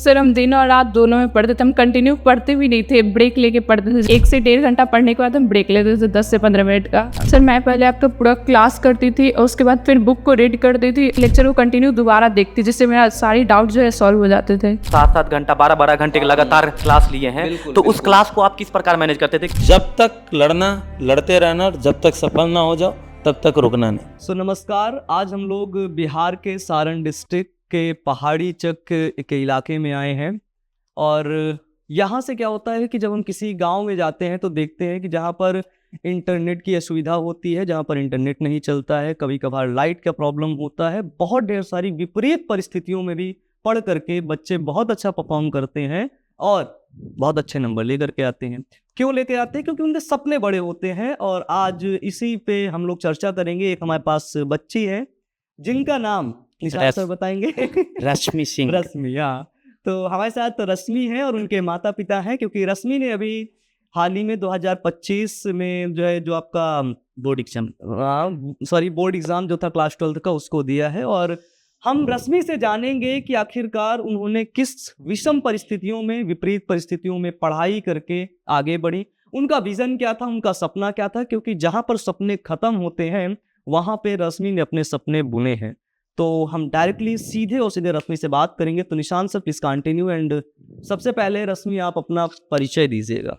Sir हम दिन और रात दोनों में पढ़ते थे, हम कंटिन्यू पढ़ते भी नहीं थे, ब्रेक लेके पढ़ते थे। 1 से 1.5 घंटा पढ़ने के बाद हम ब्रेक लेते थे 10 से 15 मिनट का। सर मैं पहले आपका पूरा क्लास करती थी और उसके बाद फिर बुक को रीड करती थी, लेक्चर को कंटिन्यू दोबारा देखती, जिससे मेरा सारी डाउट जो है सॉल्व हो जाते थे। 7-7 घंटा 12-12 घंटे के लगातार क्लास लिए हैं, तो उस क्लास को आप किस प्रकार मैनेज करते थे? जब तक लड़ना लड़ते रहना, जब तक सफल ना हो जाओ तब तक रुकना नहीं। सो नमस्कार, आज हम लोग बिहार के सारण डिस्ट्रिक्ट के पहाड़ी चक के इलाके में आए हैं। और यहाँ से क्या होता है कि जब हम किसी गांव में जाते हैं तो देखते हैं कि जहाँ पर इंटरनेट की असुविधा होती है, जहाँ पर इंटरनेट नहीं चलता है, कभी कभार लाइट का प्रॉब्लम होता है, बहुत ढेर सारी विपरीत परिस्थितियों में भी पढ़ करके बच्चे बहुत अच्छा परफॉर्म करते हैं और बहुत अच्छे नंबर लेकर के आते हैं। क्यों लेके आते हैं? क्योंकि उनके सपने बड़े होते हैं। और आज इसी पे हम लोग चर्चा करेंगे। एक हमारे पास बच्ची है जिनका नाम निशान सर बताएंगे। रश्मि सिंह। रश्मि, हाँ। तो हमारे साथ रश्मि है और उनके माता पिता हैं, क्योंकि रश्मि ने अभी हाल ही में 2025 में जो है जो आपका बोर्ड एग्जाम बोर्ड एग्जाम जो था क्लास 12 का उसको दिया है। और हम रश्मि से जानेंगे कि आखिरकार उन्होंने किस विषम परिस्थितियों में, विपरीत परिस्थितियों में पढ़ाई करके आगे बढ़ी, उनका विजन क्या था, उनका सपना क्या था। क्योंकि जहां पर सपने खत्म होते हैं वहां पे रश्मि ने अपने सपने बुने हैं। तो हम डायरेक्टली सीधे और सीधे रश्मि से बात करेंगे। तो निशान सर प्लीज कंटिन्यू। एंड सबसे पहले रश्मि आप अपना परिचय दीजिएगा।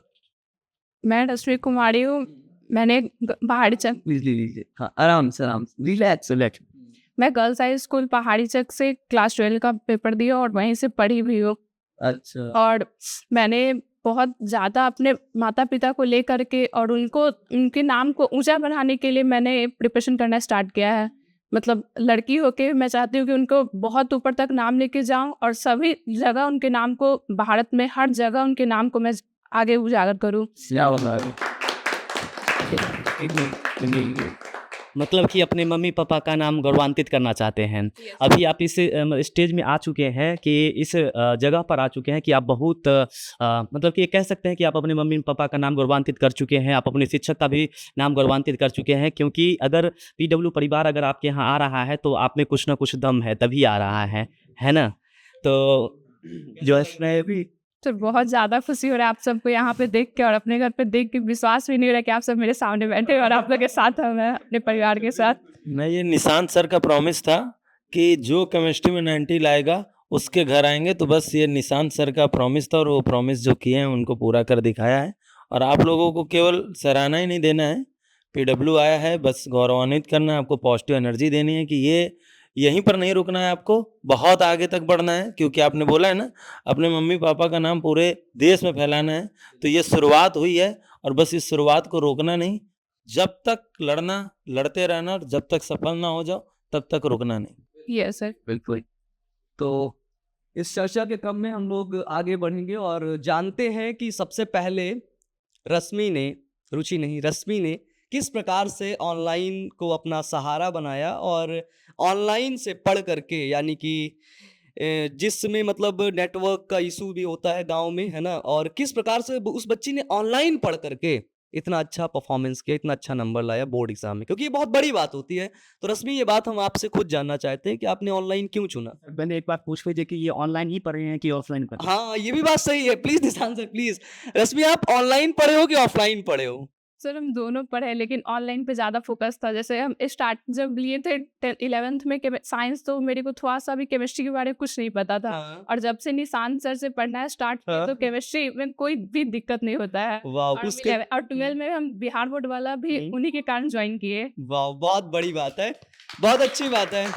मैं रश्मि कुमारी हूँ। मैंने पहाड़ी चक प्लीज लीजिए, हाँ, आराम से रिलैक्स। मैं गर्ल्स हाई स्कूल पहाड़ी चक से क्लास 12 का पेपर दिया और वहीं से पढ़ी भी हूँ। अच्छा। और मैंने बहुत ज़्यादा अपने माता पिता को लेकर के और उनके नाम को ऊंचा बनाने के लिए मैंने प्रिपरेशन करना स्टार्ट किया है। मतलब लड़की होके मैं चाहती हूँ कि उनको बहुत ऊपर तक नाम लेके जाऊँ और सभी जगह उनके नाम को, भारत में हर जगह उनके नाम को मैं आगे उजागर करूँ। मतलब कि अपने मम्मी पापा का नाम गौरवान्वित करना चाहते हैं। अभी आप इस स्टेज में आ चुके हैं कि इस जगह पर आ चुके हैं कि आप बहुत मतलब कि कह सकते हैं कि आप अपने मम्मी पापा का नाम गौरवान्वित कर चुके हैं, आप अपने शिक्षक का भी नाम गौरवान्वित कर चुके हैं। क्योंकि अगर पीडब्ल्यू परिवार अगर आपके यहाँ आ रहा है तो आप में कुछ ना कुछ दम है, तभी आ रहा है ना? तो जो है तो बहुत ज़्यादा खुशी हो रहा है आप सबको यहाँ पे देख के, और अपने घर पे देख के विश्वास भी नहीं हो रहा कि आप सब मेरे सामने बैठे और आप लोग के साथ हैं, मैं अपने परिवार के साथ। मैं ये निशांत सर का प्रॉमिस था कि जो केमिस्ट्री में 90 लाएगा उसके घर आएंगे, तो बस ये निशांत सर का प्रॉमिस था और वो प्रॉमिस जो किए हैं उनको पूरा कर दिखाया है। और आप लोगों को केवल सराहना ही नहीं देना है, पीडब्ल्यू आया है बस गौरवान्वित करना है, आपको पॉजिटिव एनर्जी देनी है कि ये यहीं पर नहीं रुकना है, आपको बहुत आगे तक बढ़ना है। क्योंकि आपने बोला है ना, अपने मम्मी पापा का नाम पूरे देश में फैलाना है। तो ये शुरुआत हुई है और बस इस शुरुआत को रोकना नहीं। जब तक लड़ना लड़ते रहना, और जब तक सफल ना हो जाओ तब तक रुकना नहीं। यस सर, बिल्कुल। तो इस चर्चा के क्रम में हम लोग आगे बढ़ेंगे और जानते हैं कि सबसे पहले रश्मि ने किस प्रकार से ऑनलाइन को अपना सहारा बनाया और ऑनलाइन से पढ़ करके, यानी कि जिसमें मतलब नेटवर्क का इशू भी होता है गांव में, है ना, और किस प्रकार से उस बच्ची ने ऑनलाइन पढ़ करके इतना अच्छा परफॉर्मेंस किया, इतना अच्छा नंबर लाया बोर्ड एग्जाम में, क्योंकि ये बहुत बड़ी बात होती है। तो रश्मि, ये बात हम आपसे खुद जानना चाहते हैं कि आपने ऑनलाइन क्यों चुना? मैंने एक बार पूछ लीजिए कि ये ऑनलाइन ही पढ़े हैं कि ऑफलाइन पढ़े? हाँ, ये भी बात सही है। प्लीज निशान सर, प्लीज। रश्मि, आप ऑनलाइन पढ़े हो कि ऑफलाइन पढ़े हो? सर हम दोनों पढ़े, लेकिन ऑनलाइन पे ज़्यादा फोकस था। जैसे हम स्टार्ट जब लिए थे 11th में साइंस, तो मेरे को थोड़ा सा भी केमिस्ट्री के बारे में कुछ नहीं पता था। हाँ। और जब से निशांत सर से पढ़ना स्टार्ट किया हाँ। तो केमिस्ट्री में कोई भी दिक्कत नहीं होता है। वाह, और 12 में हम बिहार बोर्ड वाला भी उन्हीं के कारण ज्वाइन किए। वाह, बहुत बड़ी बात है, बहुत अच्छी बात है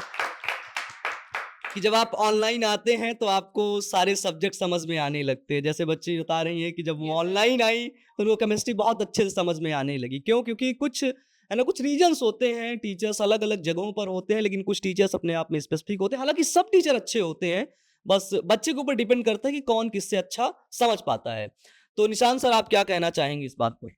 कि जब आप ऑनलाइन आते हैं तो आपको सारे सब्जेक्ट समझ में आने लगते हैं। जैसे बच्चे बता रही हैं कि जब वो ऑनलाइन आई तो उनको केमिस्ट्री बहुत अच्छे से समझ में आने लगी। क्यों? क्योंकि कुछ है ना, कुछ रीजन्स होते हैं, टीचर्स अलग अलग जगहों पर होते हैं, लेकिन कुछ टीचर्स अपने आप में स्पेसिफिक होते हैं। हालांकि सब टीचर अच्छे होते हैं, बस बच्चे के ऊपर डिपेंड करता है कि कौन किससे अच्छा समझ पाता है। तो निशान सर, आप क्या कहना चाहेंगे इस बात पर?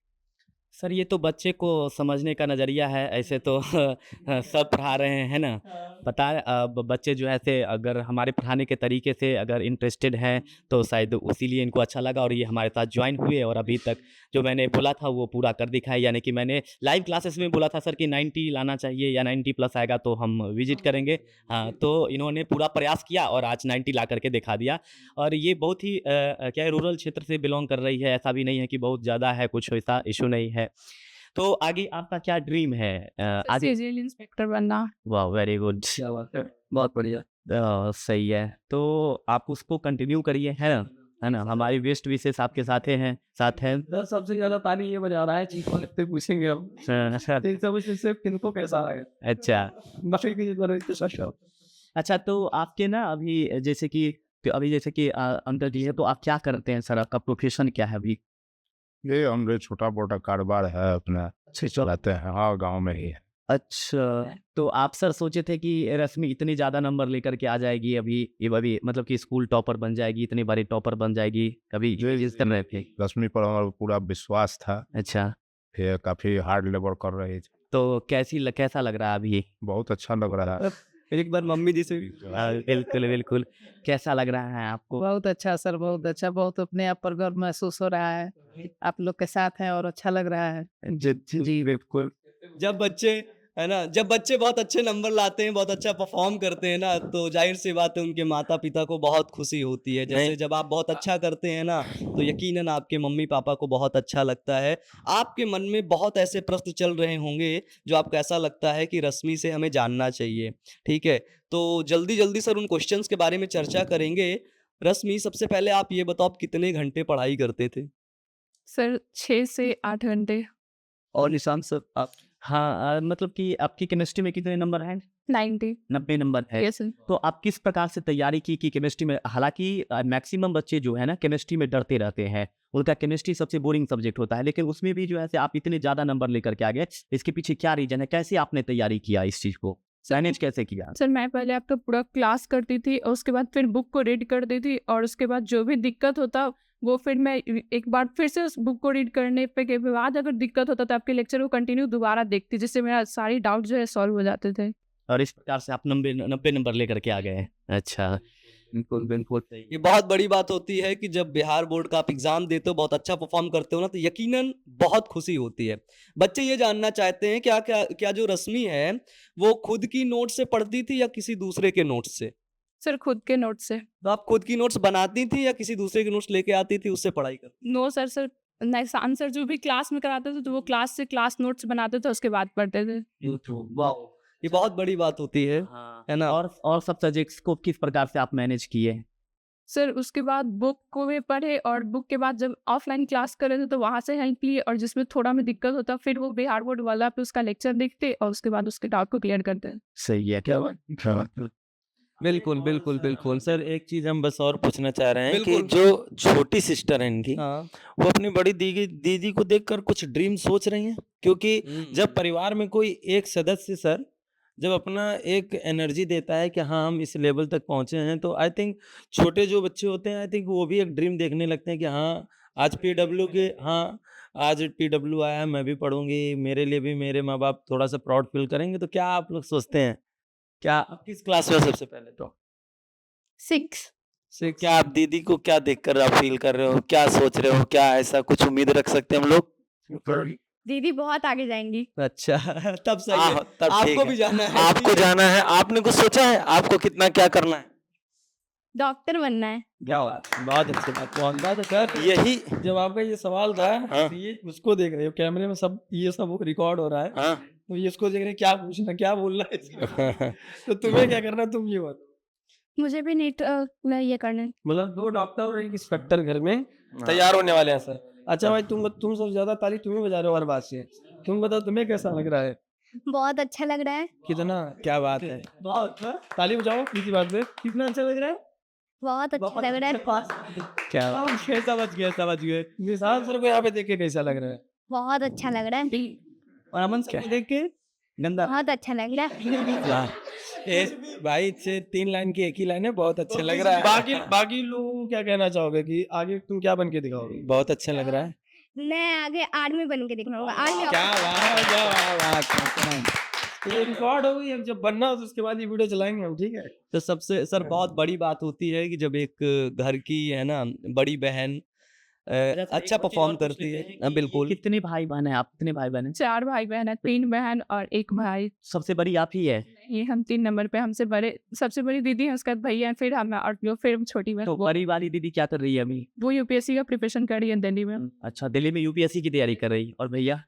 सर ये तो बच्चे को समझने का नज़रिया है, ऐसे तो सब पढ़ा रहे हैं ना। पता है बच्चे जो है से अगर हमारे पढ़ाने के तरीके से अगर इंटरेस्टेड हैं तो शायद उसीलिए इनको अच्छा लगा और ये हमारे साथ ज्वाइन हुए और अभी तक जो मैंने बोला था वो पूरा कर दिखाया। यानी कि मैंने लाइव क्लासेस में बोला था सर कि 90 लाना चाहिए या 90 प्लस आएगा तो हम विजिट करेंगे। हाँ, तो इन्होंने पूरा प्रयास किया और आज 90 ला करके दिखा दिया। और ये बहुत ही क्या है, रूरल क्षेत्र से बिलोंग कर रही है, ऐसा भी नहीं है कि बहुत ज़्यादा है, कुछ ऐसा इशू नहीं है। तो आगे आपका क्या ड्रीम है? आगे सिविल इंस्पेक्टर बनना। वाह, वेरी गुड। क्या बात है, बहुत बढ़िया। सही है, तो आप उसको कंटिन्यू करिए, है ना? हमारी बेस्ट विशेष आपके साथ हैं। सर सबसे ज्यादा ताली ये बजा रहा है, चीफ कलेक्टर पूछेंगे हम। तीन सब से किनको कैसा लगा? अच्छा बाकी की बात अच्छा, तो आपके ना अभी जैसे कि अंकल जी है, तो आप क्या करते हैं सर? आपका प्रोफेशन क्या है अभी? ये हमरे छोटा मोटा कारोबार है अपना, चलाते हैं। हाँ, गांव में ही है। अच्छा, तो आप सर सोचे थे कि रश्मि इतनी ज़्यादा नंबर लेकर के आ जाएगी अभी मतलब कि स्कूल टॉपर बन जाएगी, इतनी बड़ी टॉपर बन जाएगी, कभी इस तरह में थे? रश्मि पर हमारा पूरा विश्वास था। अच्छा, फिर काफी हार्ड लेबर कर रही थी। तो कैसा लग रहा है अभी? बहुत अच्छा लग रहा है। एक बार मम्मी जी से बिल्कुल। कैसा लग रहा है आपको? बहुत अच्छा सर, बहुत अच्छा, बहुत अपने आप पर गर्व महसूस हो रहा है। आप लोग के साथ हैं और अच्छा लग रहा है। जी बिल्कुल। जब बच्चे बहुत अच्छे नंबर लाते हैं, बहुत अच्छा परफॉर्म करते हैं ना, तो जाहिर सी बात है उनके माता पिता को बहुत खुशी होती है। जैसे नहीं। जब आप बहुत अच्छा करते हैं ना, तो यकीनन आपके मम्मी पापा को बहुत अच्छा लगता है। आपके मन में बहुत ऐसे प्रश्न चल रहे होंगे जो आपको ऐसा लगता है कि रश्मि से हमें जानना चाहिए, ठीक है? तो जल्दी सर उन क्वेश्चंस के बारे में चर्चा करेंगे। रश्मि, सबसे पहले आप ये बताओ, आप कितने घंटे पढ़ाई करते थे? सर 6 से 8 घंटे। और निशांत सर आप? हाँ, मतलब कि आपकी केमिस्ट्री में कितने नंबर हैं? 90। 90 नंबर है। Yes sir. तो आप किस प्रकार से तैयारी की कि केमिस्ट्री में, हालांकि मैक्सिमम बच्चे जो है ना केमिस्ट्री में डरते रहते हैं, उनका केमिस्ट्री सबसे बोरिंग सब्जेक्ट होता है, लेकिन उसमें भी जो है से आप इतने ज़्यादा नंबर लेकर के आ गए, इसके पीछे क्या रीजन है? कैसे आपने तैयारी किया इस चीज़ को, मैनेज कैसे किया? सर मैं पहले आपका पूरा क्लास करती थी और उसके बाद फिर बुक को रीड करती थी और उसके बाद जो भी दिक्कत होता वो फिर मैं एक बार फिर से उस बुक को रीड करने पे के बाद अगर दिक्कत होता तो आपके लेक्चर को कंटिन्यू दोबारा देखती, जिससे मेरा सारी डाउट जो है सॉल्व हो जाते थे। और इस प्रकार से आप 90 नंबर लेकर के आ गए। अच्छा, बिल्कुल ये बहुत बड़ी बात होती है कि जब बिहार बोर्ड का आप एग्जाम देते हो, बहुत अच्छा परफॉर्म करते हो ना, तो यकीनन बहुत खुशी होती है। बच्चे ये जानना चाहते हैं क्या जो रश्मि है वो खुद की नोट से पढ़ती थी या किसी दूसरे के नोट से? सर खुद के नोट से। तो आप खुद की नोट्स बनाती थी या किसी दूसरे के नोट्स लेके आती थी, उससे पढ़ाई करती? नो सर निशान सर जो भी क्लास में कराते थे तो वो क्लास से क्लास नोट्स बनाते थे, उसके बाद पढ़ते थे। वाह, ये बहुत बड़ी बात होती है है ना? और सब सब्जेक्ट्स को किस प्रकार से आप मैनेज किए? सर उसके बाद बुक को भी पढ़े और बुक के बाद जब ऑफलाइन क्लास कर रहे थे तो वहाँ से हेल्प लिए और जिसमें थोड़ा में दिक्कत होता फिर वो बिहार बोर्ड वाला पे उसका लेक्चर देखते और उसके बाद उसके डाउट को क्लियर करते। सही है, क्या बात। बिल्कुल सर एक चीज हम बस और पूछना चाह रहे हैं कि बिल्कुल। जो छोटी सिस्टर है इनकी, हाँ। वो अपनी बड़ी दीदी को देखकर कुछ ड्रीम सोच रही हैं? क्योंकि जब परिवार में कोई एक सदस्य सर जब अपना एक एनर्जी देता है कि हाँ हम इस लेवल तक पहुंचे हैं, तो आई थिंक छोटे जो बच्चे होते हैं आई थिंक वो भी एक ड्रीम देखने लगते हैं कि हाँ आज पीडब्ल्यू आया है, मैं भी पढ़ूंगी, मेरे लिए भी मेरे माँ बाप थोड़ा सा प्राउड फील करेंगे। तो क्या आप लोग सोचते हैं? क्या आप किस क्लास में हो सबसे पहले? तो 6। क्या आप दीदी को क्या देखकर आप फील कर रहे हो, क्या सोच रहे हो, क्या ऐसा कुछ उम्मीद रख सकते हैं हम लोग? दीदी बहुत आगे जाएंगी। अच्छा तब सही है। तब ठीक आपको है। भी जाना है, आपको जाना है, आपने कुछ सोचा है आपको कितना क्या करना है? डॉक्टर बनना है। क्या बात, बहुत अच्छी बात, बहुत बात है सर। यही जब आपका ये सवाल था, हाँ। तो ये उसको देख रहे हो कैमरे में, सब ये सब रिकॉर्ड हो रहा है, हाँ। तो ये इसको देख रहे हैं क्या पूछना, क्या बोलना है। तो तुम्हें क्या करना है, तुम ये बताओ। मुझे भी नीट में ये करना है। मतलब 2 डॉक्टर और 1 इंस्पेक्टर घर में तैयार होने वाले हैं सर। अच्छा भाई, तुम सबसे ज्यादा ताली तुम्हें बजा रहे हो हर बात से। तुम बताओ तुम्हें कैसा लग रहा है? बहुत अच्छा लग रहा है। कितना, क्या बात है, बहुत ताली बजाओ किसी बात पे। कितना अच्छा लग रहा है? बहुत अच्छा लग रहा है। क्या समझ गए। निशांत सर को यहाँ पे देख के कैसा लग रहा है? बहुत अच्छा लग रहा है। और अमन सर को देख के गंदा? बहुत अच्छा लग रहा है। भाई से 3 लाइन की एक ही लाइन है, बहुत अच्छा लग रहा है। बाकी लोगों को क्या कहना चाहोगे कि आगे तुम क्या बन के दिखाओगे? बहुत अच्छा लग रहा है। मैं आगे आर्मी बन के दिखाऊंगा। आर्मी क्या बात, क्या बात, ये रिकॉर्ड हो गई। अब जब बनना हो तो उसके बाद ये वीडियो चलाएंगे हम, ठीक है। तो सबसे सर बहुत बड़ी बात होती है कि जब एक घर की है ना बड़ी बहन अच्छा परफॉर्म करती है। बिल्कुल। कितने भाई बहन हैं आप? कितने भाई बहन हैं? 4 भाई बहन हैं, 3 बहन और 1 भाई। सबसे बड़ी आप ही है? ये हम 3 नंबर पे, हमसे बड़े सबसे बड़ी दीदी है, उसके बाद भैया हैं, फिर हम और जो फिर छोटी बहन तो बड़ी वाली दीदी क्या कर रही है अभी? वो यूपीएससी का प्रिपरेशन कर रही है दिल्ली में। अच्छा, दिल्ली में यूपीएससी की तैयारी कर रही। और भैया?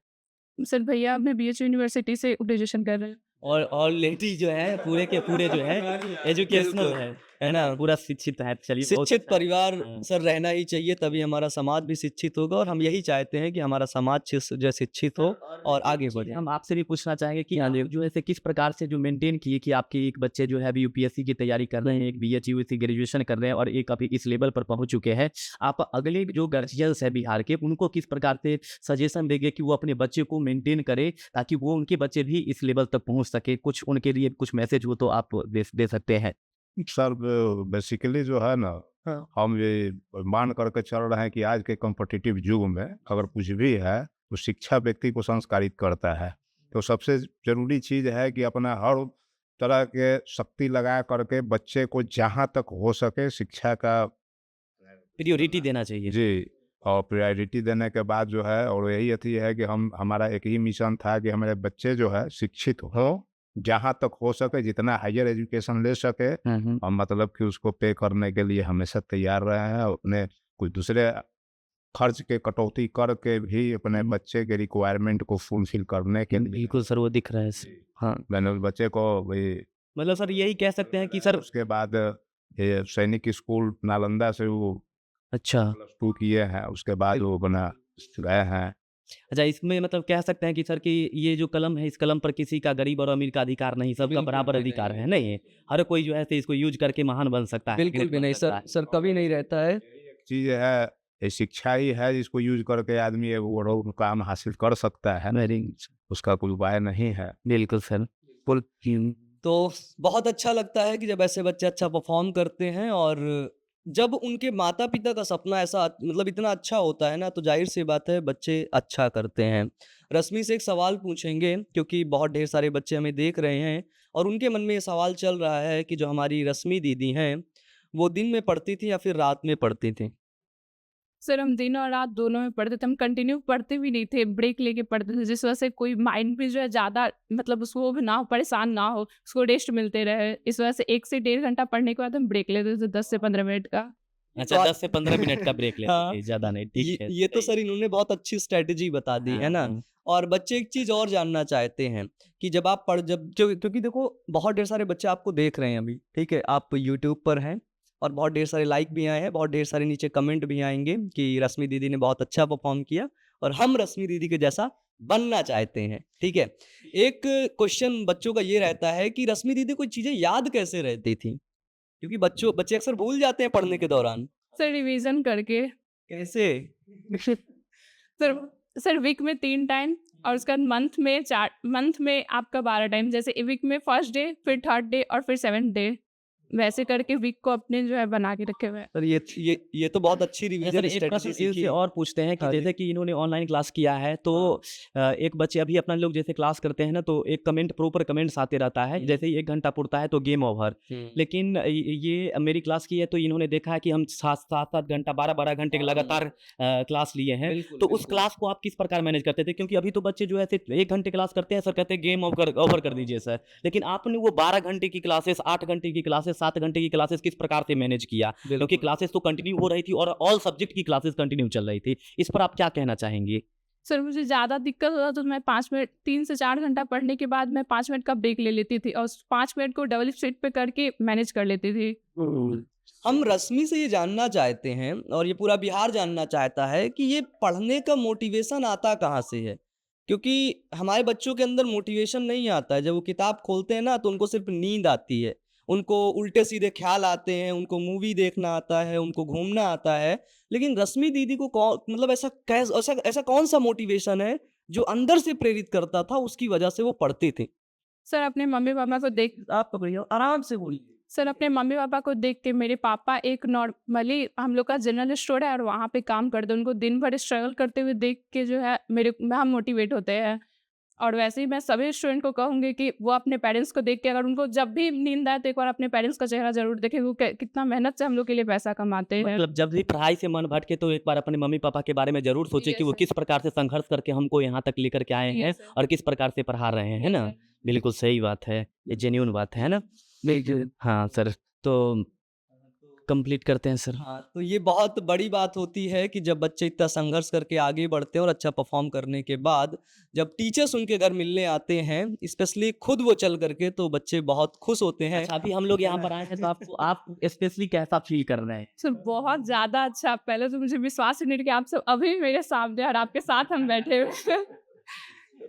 सर भैया अपने बीएचयू यूनिवर्सिटी से ग्रेजुएशन कर रहे हैं। और लेडी जो है पूरे के पूरे जो है एजुकेशनल है ना, पूरा शिक्षित है। चलिए, बहुत शिक्षित अच्छा है। परिवार हाँ। सर रहना ही चाहिए, तभी हमारा समाज भी शिक्षित होगा और हम यही चाहते हैं कि हमारा समाज जो शिक्षित हो और आगे बढ़े। हम आपसे भी पूछना चाहेंगे कि आप जो है किस प्रकार से जो मेंटेन किए कि आपके एक बच्चे जो है अभी यूपीएससी की तैयारी कर रहे हैं, एक बीएचयू से ग्रेजुएशन कर रहे हैं और एक अभी इस लेवल पर पहुंच चुके हैं। आप अगले जो गार्जियंस है बिहार के, उनको किस प्रकार से सजेशन देंगे कि वो अपने बच्चे को मेंटेन करे ताकि वो उनके बच्चे भी इस लेवल तक पहुंच सके? कुछ उनके लिए कुछ मैसेज हो तो आप दे सकते हैं। सर बेसिकली जो है ना, हम ये मान करके चल रहे हैं कि आज के कॉम्पिटिटिव युग में अगर कुछ भी है तो शिक्षा व्यक्ति को संस्कारित करता है। तो सबसे जरूरी चीज़ है कि अपना हर तरह के शक्ति लगा करके बच्चे को जहाँ तक हो सके शिक्षा का प्रायोरिटी देना चाहिए। जी, और प्रायोरिटी देने के बाद जो है, और यही अथी है कि हमारा एक ही मिशन था कि हमारे बच्चे जो है शिक्षित हो, जहाँ तक हो सके जितना हायर एजुकेशन ले सके, और मतलब कि उसको पे करने के लिए हमेशा तैयार रहे हैं। अपने कुछ दूसरे खर्च के कटौती करके भी अपने बच्चे के रिक्वायरमेंट को फुलफिल करने के लिए बिल्कुल सर, वो दिख रहा है। हाँ, मैंने उस बच्चे को वही, मतलब सर यही कह सकते हैं कि सर उसके बाद ये सैनिक स्कूल नालंदा से वो अच्छा +2 किए हैं, उसके बाद वो बना गए हैं। अच्छा, इसमें मतलब कह सकते हैं कि सर कि ये जो कलम है, इस कलम पर किसी का गरीब और अमीर का अधिकार नहीं, सबका बराबर अधिकार है। नहीं, हर कोई जो है तो इसको यूज करके महान बन सकता है। बिल्कुल भी नहीं सर, सर कभी नहीं रहता है। एक चीज है, ये शिक्षा ही है जिसको यूज करके आदमी एक बड़ा मुकाम हासिल कर सकता है। वेरी उसका कोई उपाय नहीं है। बिल्कुल सर। फुल तो बहुत अच्छा लगता है कि जब ऐसे बच्चे अच्छा परफॉर्म करते हैं और जब उनके माता पिता का सपना ऐसा मतलब इतना अच्छा होता है ना, तो जाहिर सी बात है बच्चे अच्छा करते हैं। रश्मि से एक सवाल पूछेंगे क्योंकि बहुत ढेर सारे बच्चे हमें देख रहे हैं और उनके मन में ये सवाल चल रहा है कि जो हमारी रश्मि दीदी हैं वो दिन में पढ़ती थी या फिर रात में पढ़ती थी? सर हम दिन और रात दोनों में पढ़ते थे, हम कंटिन्यू पढ़ते भी नहीं थे, ब्रेक लेके पढ़ते थे, जिस वजह से कोई माइंड भी जो है ज़्यादा मतलब उसको वो भी ना हो, परेशान ना हो, उसको रेस्ट मिलते रहे। इस वजह से 1 से 1.5 घंटा पढ़ने के बाद हम ब्रेक लेते थे 10 से 15 मिनट का। अच्छा, 10 से 15 मिनट का ब्रेक लेते हाँ। थे, ज़्यादा नहीं। ठीक है। ये तो सर इन्होंने बहुत अच्छी स्ट्रेटजी बता दी है ना। हाँ। और बच्चे एक चीज और जानना चाहते हैं कि जब आप क्योंकि देखो बहुत ढेर सारे बच्चे आपको देख रहे हैं अभी, ठीक है, आप यूट्यूब पर हैं और बहुत ढेर सारे लाइक भी आए हैं, बहुत ढेर सारे नीचे कमेंट भी आएंगे कि रश्मि दीदी ने बहुत अच्छा परफॉर्म किया और हम रश्मि दीदी के जैसा बनना चाहते हैं। ठीक है, एक क्वेश्चन बच्चों का ये रहता है कि रश्मि दीदी कोई चीजें याद कैसे रहती थी, क्योंकि बच्चे अक्सर भूल जाते हैं पढ़ने के दौरान। सर रिवीजन करके। कैसे? सर वीक में 3 टाइम और उसके बाद मंथ में आपका 12 टाइम, जैसे वीक में फर्स्ट डे, फिर थर्ड डे और फिर 7th डे, वैसे करके वीक को अपने जो है बना के रखे हुए हैं। सर ये तो बहुत अच्छी सर रिवीजन एक प्रश्न स्ट्रेटजी इनसे और पूछते हैं कि हाँ जी। जैसे कि इन्होंने ऑनलाइन क्लास किया है तो एक बच्चे अभी अपना लोग जैसे क्लास करते हैं ना तो एक कमेंट प्रॉपर कमेंट्स आते रहता है, जैसे ही 1 घंटा पुरता है तो गेम ओवर। लेकिन ये मेरी क्लास की है तो इन्होंने देखा है कि हम 7 घंटा 12 घंटे लगातार क्लास लिए हैं। तो उस क्लास को आप किस प्रकार मैनेज करते थे? क्योंकि अभी तो बच्चे जो है सिर्फ 1 घंटे क्लास करते हैं, सर कहते हैं गेम ओवर कर दीजिए सर, लेकिन आपने वो 12 घंटे की क्लासेस, 8 घंटे की क्लासेस, 7 घंटे की क्लासेस किस प्रकार से मैनेज किया? क्योंकि क्लासेस तो कंटिन्यू हो रही थी और ऑल सब्जेक्ट की क्लासेस कंटिन्यू चल रही थी, इस पर आप क्या कहना चाहेंगे? सर मुझे ज़्यादा दिक्कत होता तो मैं 3 से 4 घंटा पढ़ने के बाद मैं 5 मिनट का ब्रेक ले लेती थी और उस 5 मिनट को डबल स्पीड पे करके मैनेज कर लेती थी। हम रश्मि से ये जानना चाहते हैं और ये पूरा बिहार जानना चाहता है कि ये पढ़ने का मोटिवेशन आता कहाँ से है, क्योंकि हमारे बच्चों के अंदर मोटिवेशन नहीं आता है। जब वो किताब खोलते हैं ना तो उनको सिर्फ नींद आती है, उनको उल्टे सीधे ख्याल आते हैं, उनको मूवी देखना आता है, उनको घूमना आता है। लेकिन रश्मि दीदी को मतलब ऐसा कौन सा मोटिवेशन है जो अंदर से प्रेरित करता था, उसकी वजह से वो पढ़ते थे? सर अपने मम्मी पापा को देख आप पकड़िए, आराम से बोलिए। सर अपने मम्मी पापा को देख के, मेरे पापा एक नॉर्मली हम लोग का जनरल स्टोर है और वहाँ पे काम करते हैं, उनको दिन भर स्ट्रगल करते हुए देख के जो है हम मोटिवेट होते हैं। और वैसे ही मैं सभी स्टूडेंट को कहूँगी कि वो अपने पेरेंट्स को देख के, अगर उनको जब भी नींद आए तो एक बार अपने पेरेंट्स का चेहरा जरूर देखें, वो कितना मेहनत से हम लोग के लिए पैसा कमाते हैं। मतलब जब भी पढ़ाई से मन भटके तो एक बार अपने मम्मी पापा के बारे में जरूर सोचे Yes, कि वो sir. किस प्रकार से संघर्ष करके हमको यहाँ तक लेकर के आए हैं Yes, sir. और किस प्रकार से पढ़ा रहे हैं, है Yes, ना? sir. बिल्कुल सही बात है, ये जेन्युइन बात है ना? हाँ सर, तो कंप्लीट करते हैं सर। हाँ, तो ये बहुत बड़ी बात होती है कि जब बच्चे इतना संघर्ष करके आगे बढ़ते हैं और अच्छा परफॉर्म करने के बाद जब टीचर्स उनके घर मिलने आते हैं, स्पेशली खुद वो चल करके, तो बच्चे बहुत खुश होते हैं। अच्छा, अभी हम लोग यहाँ पर आए हैं तो आप स्पेशली कैसा फील कर रहे हैं? सर बहुत ज़्यादा अच्छा। पहले तो मुझे विश्वास ही नहीं था कि आप सब अभी मेरे सामने और आपके साथ हम बैठे हुए हैं।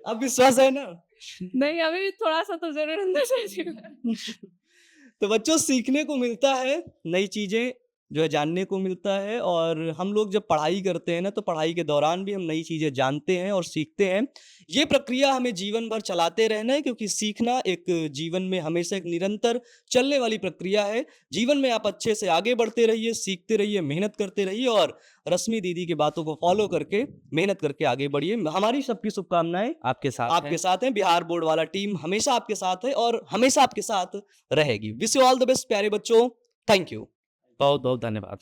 अब विश्वास है ना? नहीं, अभी भी थोड़ा सा तो जरूर अंदर से अजीब है। तो बच्चों, सीखने को मिलता है, नई चीज़ें जो है जानने को मिलता है। और हम लोग जब पढ़ाई करते हैं ना, तो पढ़ाई के दौरान भी हम नई चीज़ें जानते हैं और सीखते हैं। ये प्रक्रिया हमें जीवन भर चलाते रहना है, क्योंकि सीखना एक जीवन में हमेशा एक निरंतर चलने वाली प्रक्रिया है। जीवन में आप अच्छे से आगे बढ़ते रहिए, सीखते रहिए, मेहनत करते रहिए और रश्मि दीदी की बातों को फॉलो करके मेहनत करके आगे बढ़िए। हमारी सबकी शुभकामनाएं आपके साथ आपके साथ हैं। बिहार बोर्ड वाला टीम हमेशा आपके साथ है और हमेशा आपके साथ रहेगी। Wish you all the best प्यारे बच्चों। Thank you. बहुत बहुत धन्यवाद।